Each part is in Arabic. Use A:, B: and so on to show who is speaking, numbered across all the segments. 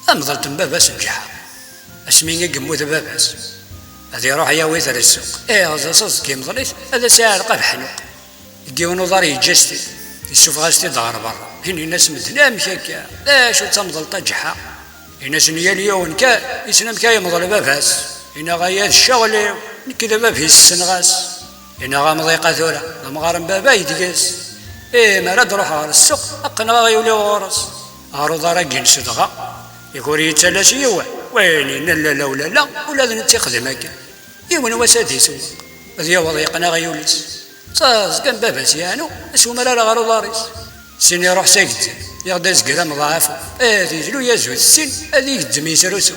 A: أمضلت باباس نجحها اسمي قموت باباس هذا يروح ياويث على السوق هذا صص كي مضليت هذا ساعة لقى بحنوق يديونو ضاري يجستي يشوف غاستي دار برا هني الناس مدنا مشاكا لا شو تمضل طجحها الناس نيا اليوم كا يسلم كا يمضل باباس هنا غايات الشغل كذا ما فيه السنغاس هنا غامضي قاثورة المغارم بابا يدقاس ما راد روح على السوق أقنا غيولي غورس عروض راكين صدغة يقول يتسلس يوا وين لا ولا نتخدم هكا يوم وسادي سوق هذا هو ضيقنا غيوليس صاص كان باباس يانو اسو مرارا غارو داريس سين يروح ساكت يغدا زكرا مضاعف هذي جلو يا زوج السن هذي يقدم يسروسو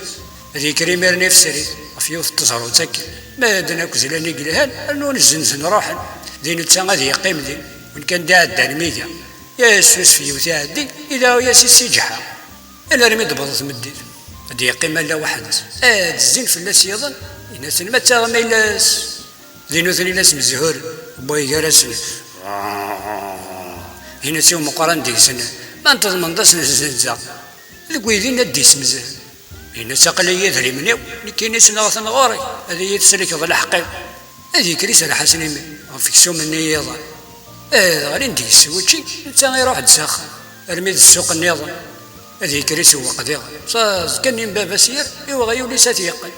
A: هذي كريمير نفسري في يوث التصرو تسكر ما دنا كزلاني قلهان انو نزنزن روحا دين تسا غادي يقيم دين وان كان دا الميديا يا سوس في يوث عدي اذا يا سيسي جحا الا رمي ضبطت مدير هادي يقيم لا واحد هاد الزين في الناس يظن الناس ما تاغ ما يلاس دينو ثاني ناس مزهور بوي جالس هنا سيو مقارن ديك سنة ما انت من ضس نزنزا الكويدين نديس مزه هنا ساقلي يدري منيو لكن نسنا غثن غوري هذه يتسلك ظل حقي هذه كريسة لحسن يمي فيك سو مني يضا هذا غير نديس وشي انت يروح تساخن ارمي السوق النظام هذه كريسة وقديغا صاز كان بابا سير يو غيولي ساتيقن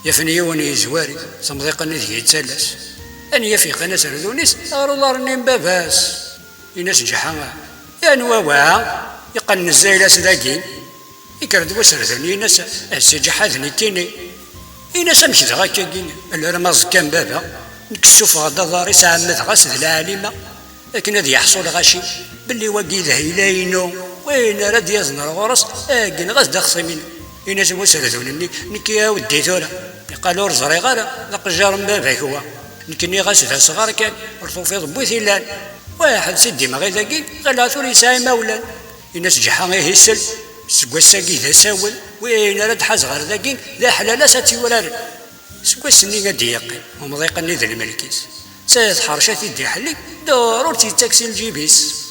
A: يفني وني زواري صمضيق ندي يتسلس أن يفيق ناس ردونيس غارو دار باباس يناس جحا يعني واوا يقن الزايلة سداكين يكرد وسردني ناس السجحة ذني كيني يناس مشي دغا كاكين الرمز كان بابا نكسوف غدا داري ساعة مدغاس ذي العالمة لكن هذا يحصل غاشي باللي واقي ذهيلاينو وين راد يزنر غرس اكن غاز داخسي منو يناس وسردوني نكيا ودي ثورة قالوا رزري غالا لقجار باباك هو نكني غاسل صغار كان رطو في ضبوث اللان واحد سدي ما غير ذاكي غلا ثوري ساي مولان الناس جحا يهسل سكوا الساقي ذا ساول وين راد حاز غير ذاكي ذا حلالة ساتي ورار سكوا السني قد يقي ومضيقني ذا الملكيس ساد حرشاتي دي حلي ضرورتي تاكسي الجيبيس